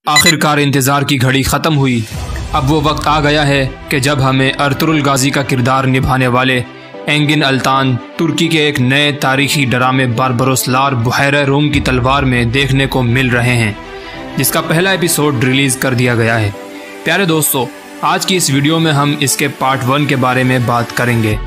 आखिरकार इंतज़ार की घड़ी ख़त्म हुई। अब वो वक्त आ गया है कि जब हमें अर्तुगरुल गाज़ी का किरदार निभाने वाले एंगिन अल्तान तुर्की के एक नए तारीखी ड्रामे बारबरोसलार बुहैरे रूम की तलवार में देखने को मिल रहे हैं, जिसका पहला एपिसोड रिलीज़ कर दिया गया है। प्यारे दोस्तों, आज की इस वीडियो में हम इसके पार्ट 1 के बारे में बात करेंगे।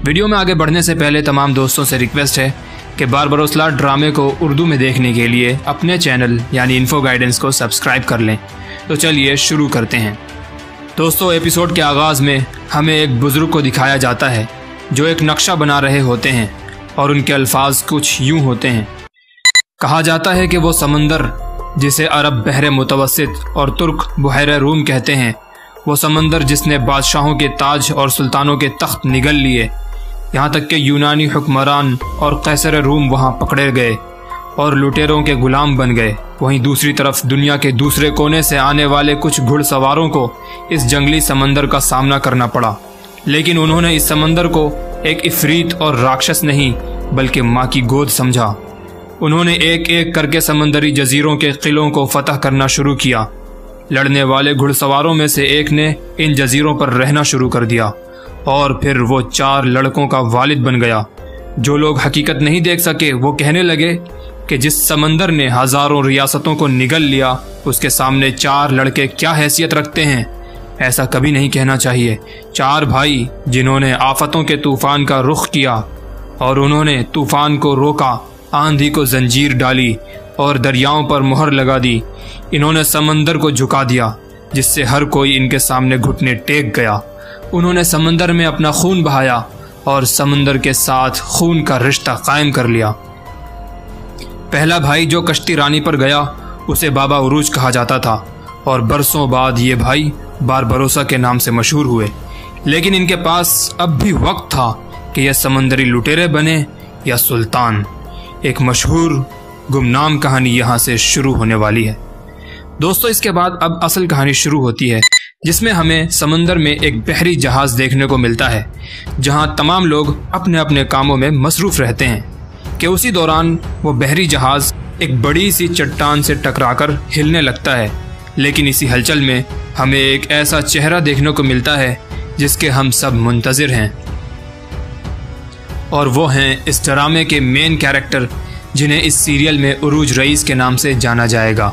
वीडियो में आगे बढ़ने से पहले तमाम दोस्तों से रिक्वेस्ट है कि बारबरोसलार ड्रामे को उर्दू में देखने के लिए अपने चैनल यानी इन्फो गाइडेंस को सब्सक्राइब कर लें। तो चलिए शुरू करते हैं। दोस्तों, एपिसोड के आगाज़ में हमें एक बुज़ुर्ग को दिखाया जाता है जो एक नक्शा बना रहे होते हैं और उनके अल्फाज कुछ यूँ होते हैं। कहा जाता है कि वो समंदर जिसे अरब बहरे मुतवस्सित और तुर्क बुहैरे रूम कहते हैं, वो समंदर जिसने बादशाहों के ताज और सुल्तानों के तख्त निगल लिए, यहाँ तक कि यूनानी हुक्मरान और कैसर रूम वहाँ पकड़े गए और लुटेरों के गुलाम बन गए। वहीं दूसरी तरफ दुनिया के दूसरे कोने से आने वाले कुछ घुड़सवारों को इस जंगली समंदर का सामना करना पड़ा, लेकिन उन्होंने इस समंदर को एक इफरीत और राक्षस नहीं बल्कि माँ की गोद समझा। उन्होंने एक एक करके समंदरी जजीरों के किलों को फतह करना शुरू किया। लड़ने वाले घुड़सवारों में से एक ने इन जजीरों पर रहना शुरू कर दिया और फिर वो 4 लड़कों का वालिद बन गया। जो लोग हकीकत नहीं देख सके वो कहने लगे कि जिस समंदर ने हजारों रियासतों को निगल लिया, उसके सामने 4 लड़के क्या हैसियत रखते हैं। ऐसा कभी नहीं कहना चाहिए। 4 भाई जिन्होंने आफतों के तूफान का रुख किया और उन्होंने तूफान को रोका, आंधी को जंजीर डाली और दरियाओं पर मुहर लगा दी। इन्होंने समंदर को झुका दिया जिससे हर कोई इनके सामने घुटने टेक गया। उन्होंने समंदर में अपना खून बहाया और समंदर के साथ खून का रिश्ता कायम कर लिया। पहला भाई जो कश्ती रानी पर गया उसे बाबा उरूज कहा जाता था और बरसों बाद ये भाई बारबरोसा के नाम से मशहूर हुए। लेकिन इनके पास अब भी वक्त था कि यह समंदरी लुटेरे बने या सुल्तान। एक मशहूर गुमनाम कहानी यहाँ से शुरू होने वाली है। दोस्तों, इसके बाद अब असल कहानी शुरू होती है, जिसमें हमें समंदर में एक बहरी जहाज देखने को मिलता है जहां तमाम लोग अपने अपने कामों में मसरूफ रहते हैं कि उसी दौरान वो बहरी जहाज एक बड़ी सी चट्टान से टकराकर हिलने लगता है। लेकिन इसी हलचल में हमें एक ऐसा चेहरा देखने को मिलता है जिसके हम सब मुंतज़िर हैं, और वो हैं इस ड्रामे के मेन कैरेक्टर जिन्हें इस सीरियल में उरूज रईस के नाम से जाना जाएगा।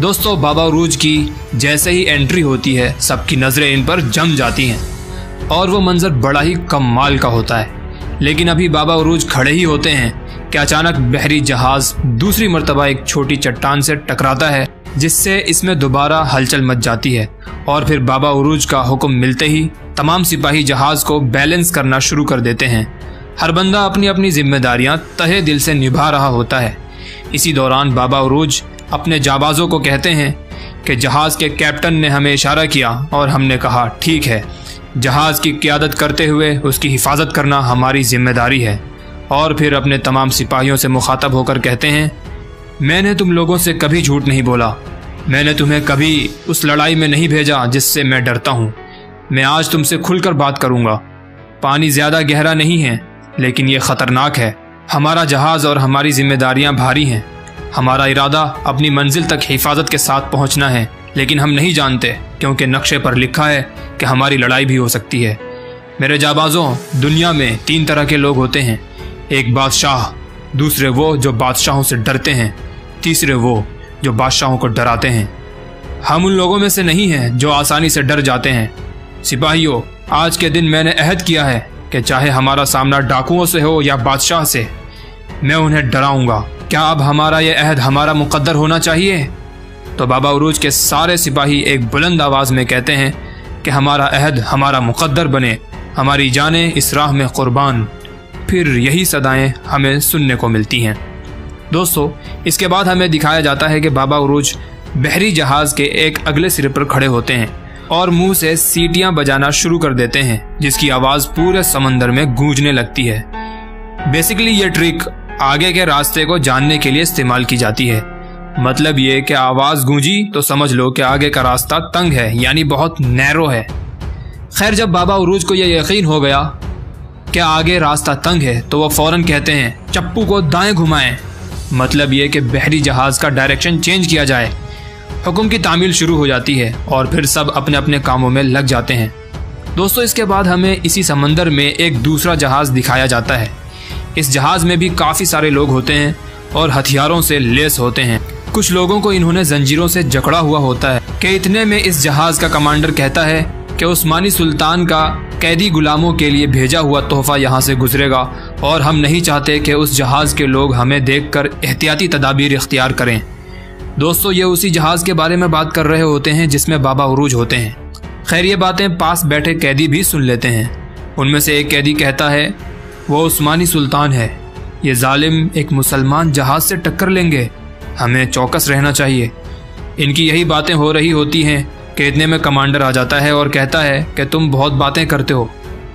दोस्तों, बाबा उरूज की जैसे ही एंट्री होती है सबकी नज़रें इन पर जम जाती हैं और वो मंजर बड़ा ही कमाल का होता है। लेकिन अभी बाबा उरूज खड़े ही होते हैं कि अचानक बहरी जहाज़ दूसरी मर्तबा एक छोटी चट्टान से टकराता है, जिससे इसमें दोबारा हलचल मच जाती है। और फिर बाबा उरूज का हुक्म मिलते ही तमाम सिपाही जहाज़ को बैलेंस करना शुरू कर देते हैं। हर बंदा अपनी अपनी जिम्मेदारियां तहे दिल से निभा रहा होता है। इसी दौरान बाबा उरूज अपने जाबाजों को कहते हैं कि जहाज़ के कैप्टन ने हमें इशारा किया और हमने कहा ठीक है, जहाज़ की क़ियादत करते हुए उसकी हिफाजत करना हमारी जिम्मेदारी है। और फिर अपने तमाम सिपाहियों से मुखातब होकर कहते हैं, मैंने तुम लोगों से कभी झूठ नहीं बोला, मैंने तुम्हें कभी उस लड़ाई में नहीं भेजा जिससे मैं डरता हूँ। मैं आज तुमसे खुलकर बात करूँगा। पानी ज़्यादा गहरा नहीं है लेकिन ये ख़तरनाक है। हमारा जहाज़ और हमारी जिम्मेदारियाँ भारी हैं। हमारा इरादा अपनी मंजिल तक हिफाजत के साथ पहुंचना है, लेकिन हम नहीं जानते क्योंकि नक्शे पर लिखा है कि हमारी लड़ाई भी हो सकती है। मेरे जाबाजों, दुनिया में 3 तरह के लोग होते हैं। एक बादशाह, दूसरे वो जो बादशाहों से डरते हैं, तीसरे वो जो बादशाहों को डराते हैं। हम उन लोगों में से नहीं हैं जो आसानी से डर जाते हैं। सिपाहियों, आज के दिन मैंने अहद किया है कि चाहे हमारा सामना डाकुओं से हो या बादशाह से, मैं उन्हें डराऊंगा। क्या अब हमारा ये अहद हमारा मुकद्दर होना चाहिए? तो बाबा उरूज के सारे सिपाही एक बुलंद आवाज़ में कहते हैं कि हमारा अहद हमारा मुकद्दर बने, हमारी जानें इस राह में कुर्बान। फिर यही सदाएं हमें सुनने को मिलती हैं। दोस्तों, इसके बाद हमें दिखाया जाता है कि बाबा उरूज बहरी जहाज़ के एक अगले सिरे पर खड़े होते हैं और मुंह से सीटियां बजाना शुरू कर देते हैं, जिसकी आवाज़ पूरे समंदर में गूंजने लगती है। बेसिकली ये ट्रिक आगे के रास्ते को जानने के लिए इस्तेमाल की जाती है। मतलब ये कि आवाज़ गूंजी तो समझ लो कि आगे का रास्ता तंग है, यानी बहुत नैरो है। खैर, जब बाबा उरूज को यह यकीन हो गया कि आगे रास्ता तंग है तो वह फ़ौरन कहते हैं चप्पू को दाएं घुमाएं। मतलब ये कि बहरी जहाज़ का डायरेक्शन चेंज किया जाए। हुक्म की तामील शुरू हो जाती है और फिर सब अपने अपने कामों में लग जाते हैं। दोस्तों, इसके बाद हमें इसी समंदर में एक दूसरा जहाज़ दिखाया जाता है। इस जहाज़ में भी काफ़ी सारे लोग होते हैं और हथियारों से लेस होते हैं। कुछ लोगों को इन्होंने जंजीरों से जकड़ा हुआ होता है कि इतने में इस जहाज़ का कमांडर कहता है कि उस्मानी सुल्तान का कैदी गुलामों के लिए भेजा हुआ तोहफा यहाँ से गुजरेगा और हम नहीं चाहते कि उस जहाज़ के लोग हमें देखकर एहतियाती तदाबीर इख्तियार करें। दोस्तों, ये उसी जहाज़ के बारे में बात कर रहे होते हैं जिसमें बाबा उरूज होते हैं। खैर, ये बातें पास बैठे कैदी भी सुन लेते हैं। उनमें से एक कैदी कहता है, वो उस्मानी सुल्तान है, ये जालिम एक मुसलमान जहाज़ से टक्कर लेंगे, हमें चौकस रहना चाहिए। इनकी यही बातें हो रही होती हैं कि इतने में कमांडर आ जाता है और कहता है कि तुम बहुत बातें करते हो,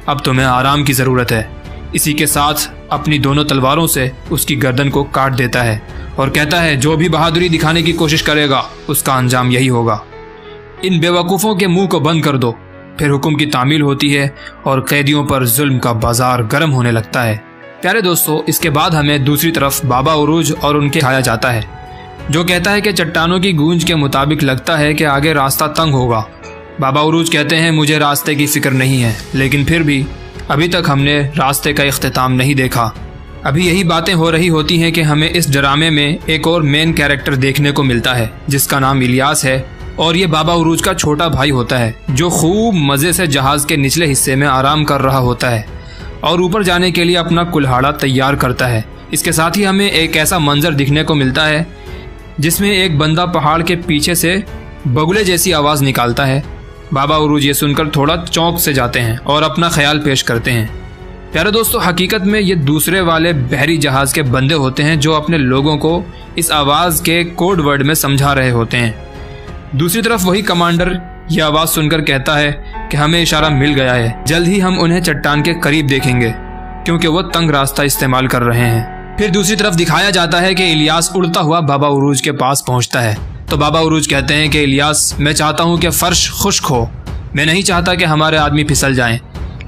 अब तुम्हें आराम की ज़रूरत है। इसी के साथ अपनी दोनों तलवारों से उसकी गर्दन को काट देता है और कहता है, जो भी बहादुरी दिखाने की कोशिश करेगा उसका अंजाम यही होगा। इन बेवकूफ़ों के मुंह को बंद कर दो। फिर हुक्म की तामील होती है और कैदियों पर जुल्म का बाजार गर्म होने लगता है। प्यारे दोस्तों, इसके बाद हमें दूसरी तरफ बाबा उरूज और उनके दिखाया जाता है, जो कहता है कि चट्टानों की गूंज के मुताबिक लगता है कि आगे रास्ता तंग होगा। बाबा उरूज कहते हैं, मुझे रास्ते की फिक्र नहीं है, लेकिन फिर भी अभी तक हमने रास्ते का इख्तिताम नहीं देखा। अभी यही बातें हो रही होती हैं कि हमें इस ड्रामे में एक और मेन कैरेक्टर देखने को मिलता है जिसका नाम इलियास है और ये बाबा उरूज का छोटा भाई होता है, जो खूब मज़े से जहाज़ के निचले हिस्से में आराम कर रहा होता है और ऊपर जाने के लिए अपना कुल्हाड़ा तैयार करता है। इसके साथ ही हमें एक ऐसा मंजर दिखने को मिलता है जिसमें एक बंदा पहाड़ के पीछे से बगुले जैसी आवाज़ निकालता है। बाबा उरूज ये सुनकर थोड़ा चौंक से जाते हैं और अपना ख्याल पेश करते हैं। प्यारे दोस्तों, हकीकत में ये दूसरे वाले बहरी जहाज़ के बंदे होते हैं जो अपने लोगों को इस आवाज़ के कोड वर्ड में समझा रहे होते हैं। दूसरी तरफ वही कमांडर यह आवाज़ सुनकर कहता है कि हमें इशारा मिल गया है, जल्द ही हम उन्हें चट्टान के करीब देखेंगे क्योंकि वो तंग रास्ता इस्तेमाल कर रहे हैं। फिर दूसरी तरफ दिखाया जाता है कि इलियास उड़ता हुआ बाबा उरूज के पास पहुंचता है। तो बाबा उरूज कहते हैं कि इलियास, मैं चाहता हूं कि फर्श खुश्क हो, मैं नहीं चाहता कि हमारे आदमी फिसल जाएं।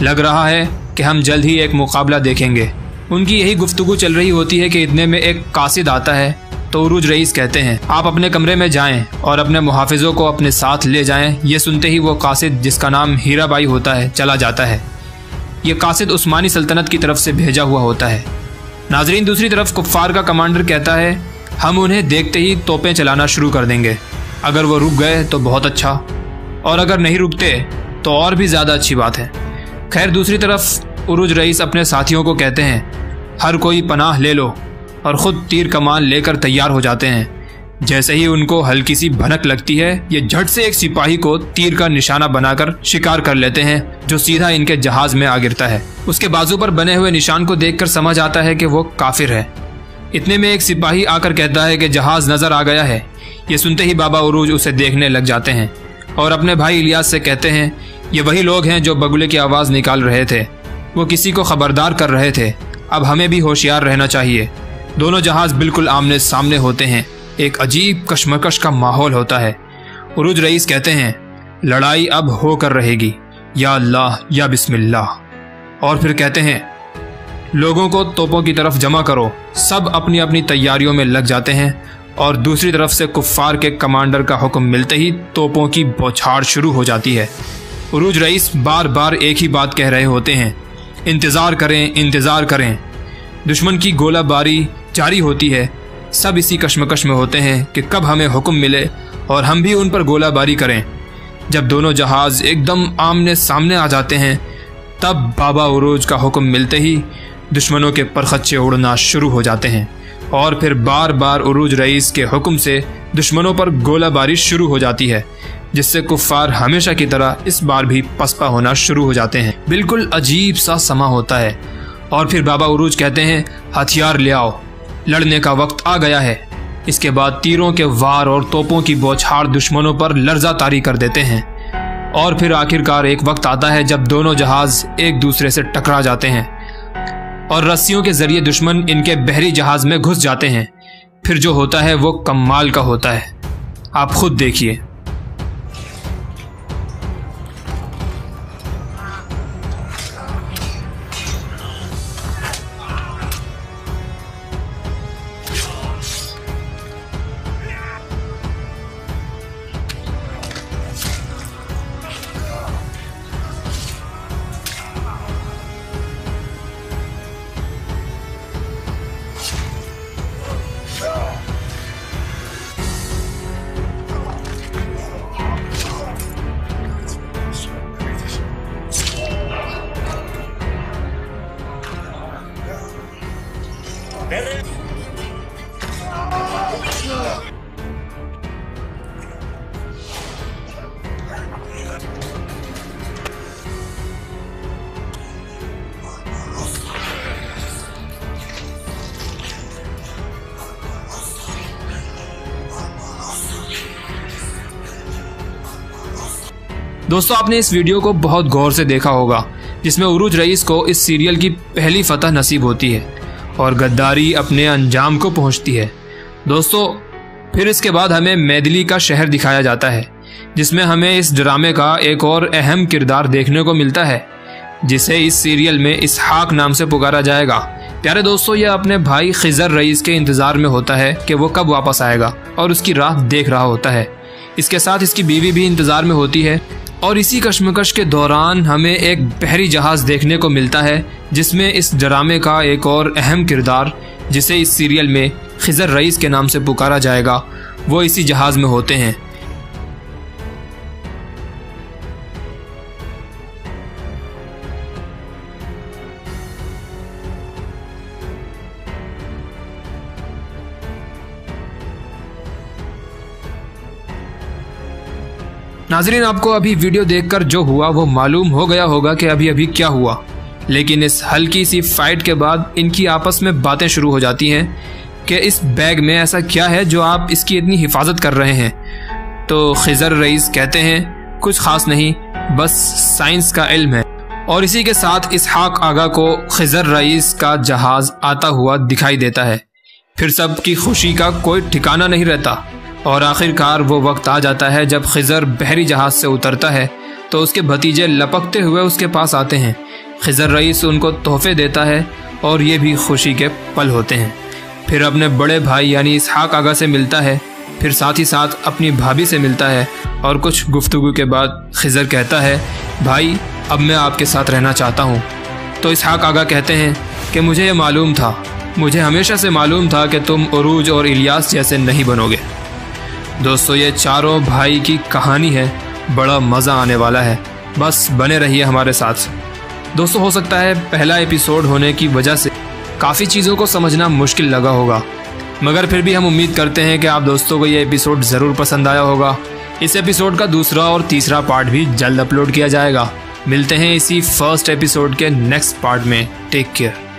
लग रहा है कि हम जल्द ही एक मुकाबला देखेंगे। उनकी यही गुफ्तगू चल रही होती है कि इतने में एक कासिद आता है। तो उरूज रईस कहते हैं, आप अपने कमरे में जाएं और अपने मुहाफिजों को अपने साथ ले जाएं। ये सुनते ही वो कासिद, जिसका नाम हीराबाई होता है, चला जाता है। ये कासिद उस्मानी सल्तनत की तरफ से भेजा हुआ होता है। नाजरीन, दूसरी तरफ कुफ्फार का कमांडर कहता है, हम उन्हें देखते ही तोपें चलाना शुरू कर देंगे। अगर वो रुक गए तो बहुत अच्छा, और अगर नहीं रुकते तो और भी ज़्यादा अच्छी बात है। खैर, दूसरी तरफ उरूज रईस अपने साथियों को कहते हैं, हर कोई पनाह ले लो, और ख़ुद तीर कमान लेकर तैयार हो जाते हैं। जैसे ही उनको हल्की सी भनक लगती है, ये झट से एक सिपाही को तीर का निशाना बनाकर शिकार कर लेते हैं, जो सीधा इनके जहाज़ में आ गिरता है। उसके बाजू पर बने हुए निशान को देखकर समझ आता है कि वो काफिर है। इतने में एक सिपाही आकर कहता है कि जहाज़ नज़र आ गया है। ये सुनते ही बाबा उरूज उसे देखने लग जाते हैं और अपने भाई इलियास से कहते हैं, ये वही लोग हैं जो बगुले की आवाज़ निकाल रहे थे, वो किसी को खबरदार कर रहे थे। अब हमें भी होशियार रहना चाहिए। दोनों जहाज़ बिल्कुल आमने सामने होते हैं। एक अजीब कशमकश का माहौल होता है। उरूज रईस कहते हैं, लड़ाई अब होकर रहेगी, या अल्लाह या बिस्मिल्लाह। और फिर कहते हैं, लोगों को तोपों की तरफ जमा करो। सब अपनी अपनी तैयारियों में लग जाते हैं और दूसरी तरफ से कुफ्फार के कमांडर का हुक्म मिलते ही तोपों की बौछार शुरू हो जाती है। उरूज रईस बार बार एक ही बात कह रहे होते हैं, इंतज़ार करें, इंतज़ार करें। दुश्मन की गोलाबारी जारी होती है। सब इसी कश्मकश में होते हैं कि कब हमें हुक्म मिले और हम भी उन पर गोलाबारी करें। जब दोनों जहाज़ एकदम आमने सामने आ जाते हैं, तब बाबा उरूज का हुक्म मिलते ही दुश्मनों के परखच्चे उड़ना शुरू हो जाते हैं और फिर बार बार उरूज रईस के हुक्म से दुश्मनों पर गोलाबारी शुरू हो जाती है, जिससे कुफ्फार हमेशा की तरह इस बार भी पसपा होना शुरू हो जाते हैं। बिल्कुल अजीब सा समा होता है और फिर बाबा उरूज कहते हैं, हथियार ले आओ, लड़ने का वक्त आ गया है। इसके बाद तीरों के वार और तोपों की बौछार दुश्मनों पर लर्जा तारी कर देते हैं और फिर आखिरकार एक वक्त आता है जब दोनों जहाज एक दूसरे से टकरा जाते हैं और रस्सियों के जरिए दुश्मन इनके बहरी जहाज में घुस जाते हैं। फिर जो होता है वो कमाल का होता है, आप खुद देखिए। दोस्तों आपने इस वीडियो को बहुत गौर से देखा होगा जिसमें उरूज रईस को इस सीरियल की पहली फतह नसीब होती है और गद्दारी अपने अंजाम को पहुंचती है। दोस्तों फिर इसके बाद हमें मैथिली का शहर दिखाया जाता है जिसमें हमें इस ड्रामे का एक और अहम किरदार देखने को मिलता है जिसे इस सीरियल में इसहाक नाम से पुकारा जाएगा। प्यारे दोस्तों यह अपने भाई खिजर रईस के इंतज़ार में होता है कि वो कब वापस आएगा और उसकी राह देख रहा होता है। इसके साथ इसकी बीवी भी इंतज़ार में होती है और इसी कश्मकश के दौरान हमें एक बहरी जहाज़ देखने को मिलता है जिसमें इस ड्रामे का एक और अहम किरदार जिसे इस सीरियल में खिजर रईस के नाम से पुकारा जाएगा वो इसी जहाज़ में होते हैं। नाजरीन आपको अभी वीडियो देखकर जो हुआ वो मालूम हो गया होगा कि अभी अभी क्या हुआ, लेकिन इस हल्की सी फाइट के बाद इनकी आपस में बातें शुरू हो जाती हैं कि इस बैग में ऐसा क्या है जो आप इसकी इतनी हिफाजत कर रहे हैं। तो खिजर रईस कहते हैं कुछ खास नहीं, बस साइंस का इल्म है। और इसी के साथ इसहाक आगा को खिजर रईस का जहाज़ आता हुआ दिखाई देता है। फिर सब की खुशी का कोई ठिकाना नहीं रहता और आखिरकार वो वक्त आ जाता है जब खिजर बहरी जहाज़ से उतरता है तो उसके भतीजे लपकते हुए उसके पास आते हैं। खिजर रईस उनको तोहफे देता है और ये भी खुशी के पल होते हैं। फिर अपने बड़े भाई यानी इसहाक आगा से मिलता है, फिर साथ ही साथ अपनी भाभी से मिलता है और कुछ गुफ्तगू के बाद खिजर कहता है भाई अब मैं आपके साथ रहना चाहता हूँ। तो इसहाक आगा कहते हैं कि मुझे ये मालूम था, मुझे हमेशा से मालूम था कि तुम उरूज और इलियास जैसे नहीं बनोगे। दोस्तों ये चारों भाई की कहानी है, बड़ा मज़ा आने वाला है, बस बने रहिए हमारे साथ। दोस्तों हो सकता है पहला एपिसोड होने की वजह से काफ़ी चीज़ों को समझना मुश्किल लगा होगा, मगर फिर भी हम उम्मीद करते हैं कि आप दोस्तों को ये एपिसोड ज़रूर पसंद आया होगा। इस एपिसोड का दूसरा और तीसरा पार्ट भी जल्द अपलोड किया जाएगा। मिलते हैं इसी फर्स्ट एपिसोड के नेक्स्ट पार्ट में। Take care.